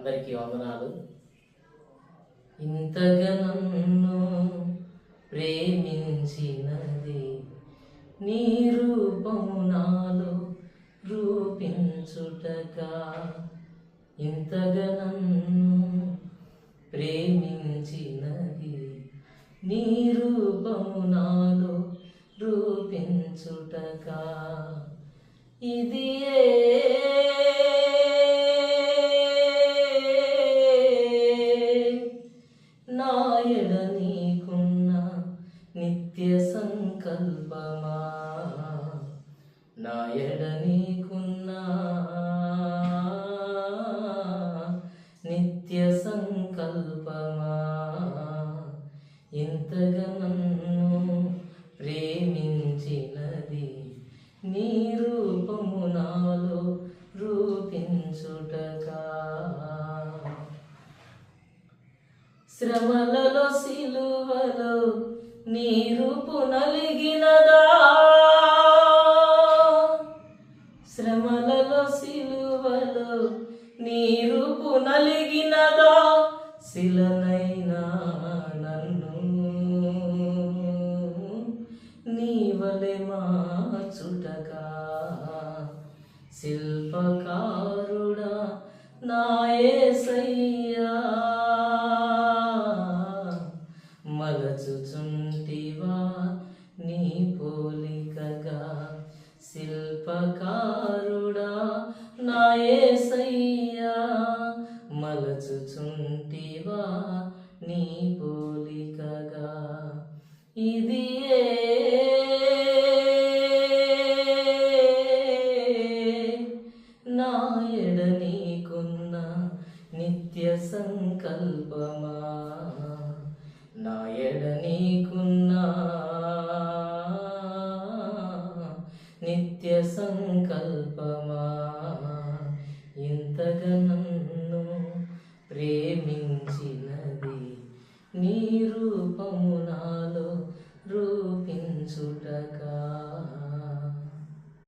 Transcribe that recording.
అందరికీ వందనాలు. ఇంతగా నన్ను ప్రేమించినది నీ రూపము నాలో రూపించుటగా. ఇంతగా నన్ను ప్రేమించినది నీ రూపము నాలో రూపించుటగా. ఇది నాయడ నీకున్న నిత్య సంకల్పమా, నాయడ నీకున్న నిత్య సంకల్పమా. ఇంతగా నన్ను ప్రేమించినది నీ రూపము నాలో రూపించుటగా. శ్రమలలో సిలువలో నీ రూపు నలిగినదా, శ్రమలలో సిలువలో నీ రూపు నలిగినదా. శిలనైనా నన్ను నీ వలె మార్చుటగా. శిల్పకారుడా నా యేసయ్యా, మలచుచుంటివా నీ పోలికగా. శిల్పకారుడా నా యేసయ్యా, మలచుచుంటివా నీ పోలికగా. ఇది నాయడ నీకున్న నిత్య సంకల్పమా, నాయడ నీకున్న నిత్య సంకల్పమా. ఇంతగా నన్ను ప్రేమించినది నీ